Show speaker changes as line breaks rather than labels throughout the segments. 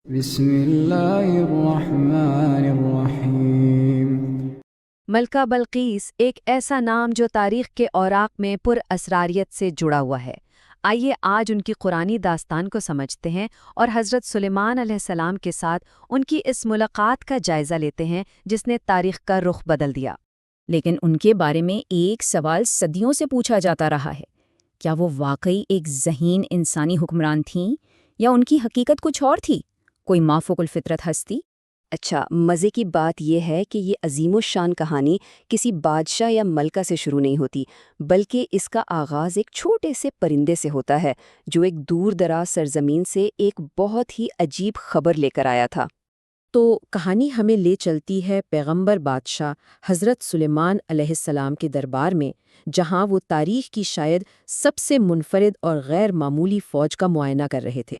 بسم اللہ الرحمن الرحیم۔
ملکہ بلقیس ایک ایسا نام جو تاریخ کے اوراق میں پر اسراریت سے جڑا ہوا ہے۔ آئیے آج ان کی قرآنی داستان کو سمجھتے ہیں اور حضرت سلیمان علیہ السلام کے ساتھ ان کی اس ملاقات کا جائزہ لیتے ہیں جس نے تاریخ کا رخ بدل دیا۔
لیکن ان کے بارے میں ایک سوال صدیوں سے پوچھا جاتا رہا ہے، کیا وہ واقعی ایک ذہین انسانی حکمران تھیں یا ان کی حقیقت کچھ اور تھی، کوئی مافوق الفطرت ہستی؟
اچھا، مزے کی بات یہ ہے کہ یہ عظیم الشان کہانی کسی بادشاہ یا ملکہ سے شروع نہیں ہوتی، بلکہ اس کا آغاز ایک چھوٹے سے پرندے سے ہوتا ہے جو ایک دور دراز سرزمین سے ایک بہت ہی عجیب خبر لے کر آیا تھا۔
تو کہانی ہمیں لے چلتی ہے پیغمبر بادشاہ حضرت سلیمان علیہ السلام کے دربار میں، جہاں وہ تاریخ کی شاید سب سے منفرد اور غیر معمولی فوج کا معائنہ کر رہے تھے۔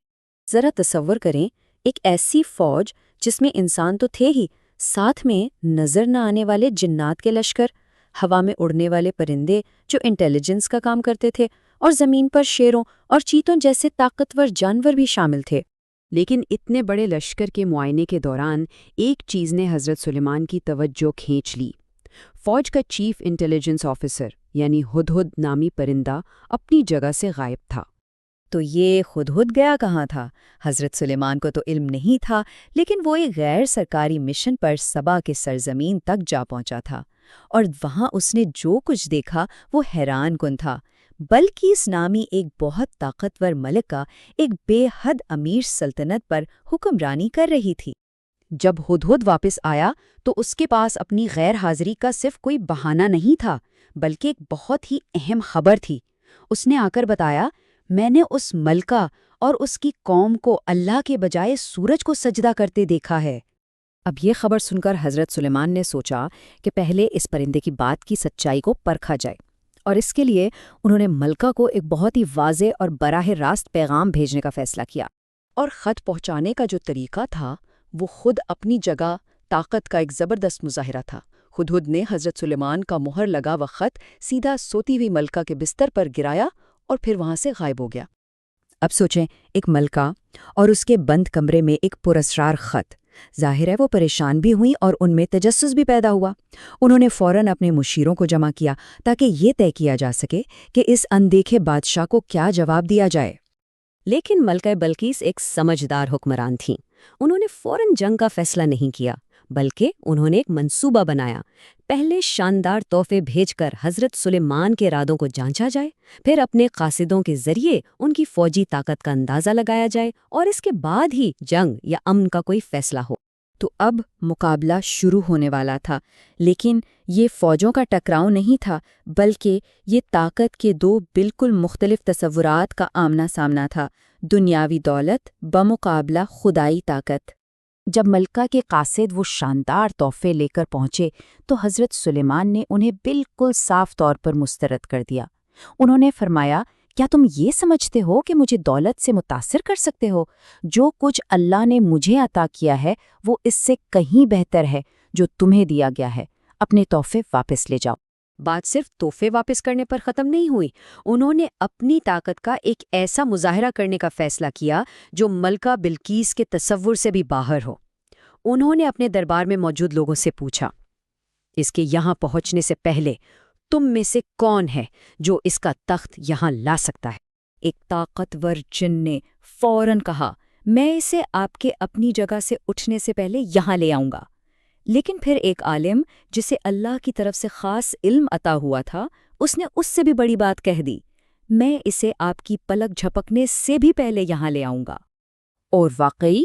ذرا تصور کریں، ایک ایسی فوج جس میں انسان تو تھے ہی، ساتھ میں نظر نہ آنے والے جنات کے لشکر، ہوا میں اڑنے والے پرندے جو انٹیلیجنس کا کام کرتے تھے، اور زمین پر شیروں اور چیتوں جیسے طاقتور جانور بھی شامل تھے۔ لیکن اتنے بڑے لشکر کے معائنے کے دوران ایک چیز نے حضرت سلیمان کی توجہ کھینچ لی۔ فوج کا چیف انٹیلیجنس آفیسر یعنی ہدہد نامی پرندہ اپنی جگہ سے غائب تھا۔
تو یہ ہدہد گیا کہاں تھا؟ حضرت سلیمان کو تو علم نہیں تھا، لیکن وہ ایک غیر سرکاری مشن پر سبا کے سرزمین تک جا پہنچا تھا، اور وہاں اس نے جو کچھ دیکھا وہ حیران کن تھا۔ بلقیس نامی ایک بہت طاقتور ملکہ ایک بے حد امیر سلطنت پر حکمرانی کر رہی تھی۔
جب ہدہد واپس آیا تو اس کے پاس اپنی غیر حاضری کا صرف کوئی بہانہ نہیں تھا، بلکہ ایک بہت ہی اہم خبر تھی۔ اس نے آ کر بتایا، میں نے اس ملکہ اور اس کی قوم کو اللہ کے بجائے سورج کو سجدہ کرتے دیکھا ہے۔
اب یہ خبر سن کر حضرت سلیمان نے سوچا کہ پہلے اس پرندے کی بات کی سچائی کو پرکھا جائے، اور اس کے لیے انہوں نے ملکہ کو ایک بہت ہی واضح اور براہ راست پیغام بھیجنے کا فیصلہ کیا۔
اور خط پہنچانے کا جو طریقہ تھا وہ خود اپنی جگہ طاقت کا ایک زبردست مظاہرہ تھا۔ ہدہد نے حضرت سلیمان کا مہر لگا ہوا خط سیدھا سوتی ہوئی ملکہ کے بستر پر گرایا اور پھر وہاں سے غائب ہو گیا۔
اب سوچیں، ایک ملکہ اور اس کے بند کمرے میں ایک پراسرار خط، ظاہر ہے وہ پریشان بھی ہوئیں اور ان میں تجسس بھی پیدا ہوا۔ انہوں نے فوراً اپنے مشیروں کو جمع کیا تاکہ یہ طے کیا جا سکے کہ اس اندیکھے بادشاہ کو کیا جواب دیا جائے۔
لیکن ملکہ بلقیس ایک سمجھدار حکمران تھیں۔ انہوں نے فوراً جنگ کا فیصلہ نہیں کیا، بلکہ انہوں نے ایک منصوبہ بنایا۔ پہلے شاندار تحفے بھیج کر حضرت سلیمان کے ارادوں کو جانچا جائے، پھر اپنے قاصدوں کے ذریعے ان کی فوجی طاقت کا اندازہ لگایا جائے، اور اس کے بعد ہی جنگ یا امن کا کوئی فیصلہ ہو۔
تو اب مقابلہ شروع ہونے والا تھا، لیکن یہ فوجوں کا ٹکراؤ نہیں تھا، بلکہ یہ طاقت کے دو بالکل مختلف تصورات کا آمنا سامنا تھا، دنیاوی دولت بمقابلہ خدائی طاقت۔
جب ملکہ کے قاصد وہ شاندار تحفے لے کر پہنچے تو حضرت سلیمان نے انہیں بالکل صاف طور پر مسترد کر دیا۔ انہوں نے فرمایا، کیا تم یہ سمجھتے ہو کہ مجھے دولت سے متاثر کر سکتے ہو؟ جو کچھ اللہ نے مجھے عطا کیا ہے وہ اس سے کہیں بہتر ہے جو تمہیں دیا گیا ہے۔ اپنے تحفے واپس لے جاؤ۔ بات صرف تحفے واپس کرنے پر ختم نہیں ہوئی، انہوں نے اپنی طاقت کا ایک ایسا مظاہرہ کرنے کا فیصلہ کیا جو ملکہ بلقیس کے تصور سے بھی باہر ہو۔ انہوں نے اپنے دربار میں موجود لوگوں سے پوچھا، اس کے یہاں پہنچنے سے پہلے تم میں سے کون ہے جو اس کا تخت یہاں لا سکتا ہے؟
ایک طاقتور جن نے فوراً کہا، میں اسے آپ کے اپنی جگہ سے اٹھنے سے پہلے یہاں لے آؤں گا۔ لیکن پھر ایک عالم جسے اللہ کی طرف سے خاص علم عطا ہوا تھا، اس نے اس سے بھی بڑی بات کہہ دی، میں اسے آپ کی پلک جھپکنے سے بھی پہلے یہاں لے آؤں گا۔ اور واقعی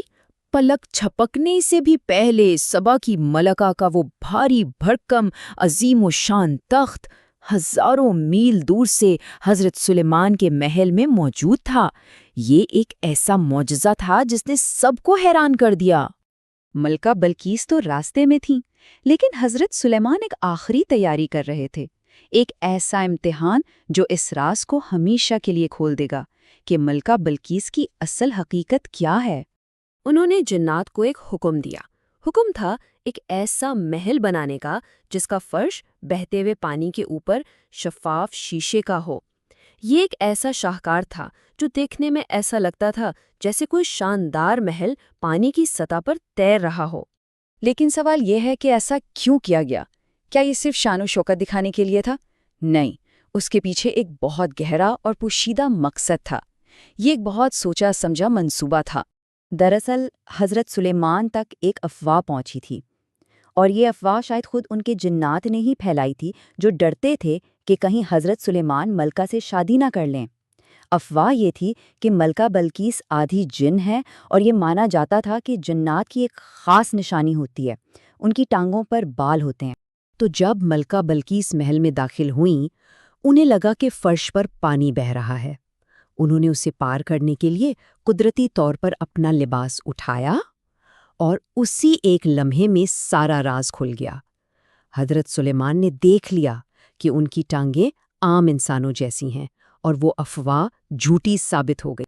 پلک جھپکنے سے بھی پہلے سبا کی ملکہ کا وہ بھاری بھرکم عظیم و شان تخت ہزاروں میل دور سے حضرت سلیمان کے محل میں موجود تھا۔ یہ ایک ایسا معجزہ تھا جس نے سب کو حیران کر دیا۔
ملکہ بلقیس تو راستے میں تھیں، لیکن حضرت سلیمان ایک آخری تیاری کر رہے تھے، ایک ایسا امتحان جو اس راز کو ہمیشہ کے لیے کھول دے گا کہ ملکہ بلقیس کی اصل حقیقت کیا ہے۔ انہوں نے جنات کو ایک حکم دیا۔ حکم تھا ایک ایسا محل بنانے کا جس کا فرش بہتے ہوئے پانی کے اوپر شفاف شیشے کا ہو۔ یہ ایک ایسا شاہکار تھا
جو دیکھنے میں ایسا لگتا تھا جیسے کوئی شاندار محل پانی کی سطح پر تیر رہا ہو۔
لیکن سوال یہ ہے کہ ایسا کیوں کیا گیا؟ کیا یہ صرف شان و شوکت دکھانے کے لیے تھا؟ نہیں، اس کے پیچھے ایک بہت گہرا اور پوشیدہ مقصد تھا۔ یہ ایک بہت سوچا سمجھا منصوبہ تھا۔ دراصل حضرت سلیمان تک ایک افواہ پہنچی تھی، اور یہ افواہ شاید خود ان کے جنات نے ہی پھیلائی تھی، جو ڈرتے تھے کہ کہیں حضرت سلیمان ملکہ سے شادی نہ کر لیں۔ افواہ یہ تھی کہ ملکہ بلقیس آدھی جن ہے، اور یہ مانا جاتا تھا کہ جنات کی ایک خاص نشانی ہوتی ہے، ان کی ٹانگوں پر بال ہوتے ہیں۔ تو جب ملکہ بلقیس محل میں داخل ہوئیں، انہیں لگا کہ فرش پر پانی بہہ رہا ہے۔ انہوں نے اسے پار کرنے کے لیے قدرتی طور پر اپنا لباس اٹھایا، اور اسی ایک لمحے میں سارا راز کھل گیا۔ حضرت سلیمان نے دیکھ لیا کہ ان کی ٹانگیں عام انسانوں جیسی ہیں، اور وہ افواہ جھوٹی ثابت ہو گئی۔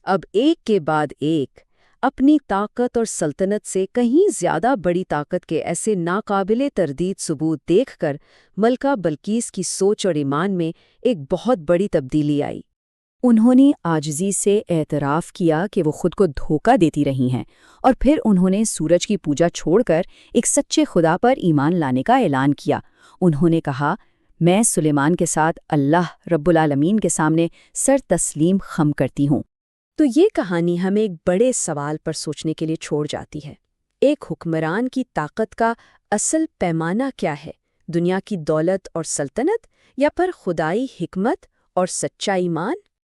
اب ایک کے بعد ایک اپنی طاقت اور سلطنت سے کہیں زیادہ بڑی طاقت کے ایسے ناقابل تردید ثبوت دیکھ کر ملکہ بلقیس کی سوچ اور ایمان میں ایک بہت بڑی تبدیلی آئی۔ انہوں نے عاجزی سے اعتراف کیا کہ وہ خود کو دھوکہ دیتی رہی ہیں، اور پھر انہوں نے سورج کی پوجا چھوڑ کر ایک سچے خدا پر ایمان لانے کا اعلان کیا۔ انہوں نے کہا، میں سلیمان کے ساتھ اللہ رب العالمین کے سامنے سر تسلیم خم کرتی ہوں۔ تو یہ کہانی ہمیں ایک بڑے سوال پر سوچنے کے لیے چھوڑ جاتی ہے۔ ایک حکمران کی طاقت کا اصل پیمانہ کیا ہے؟ دنیا کی دولت اور سلطنت، یا پر خدائی حکمت اور سچا ایمان؟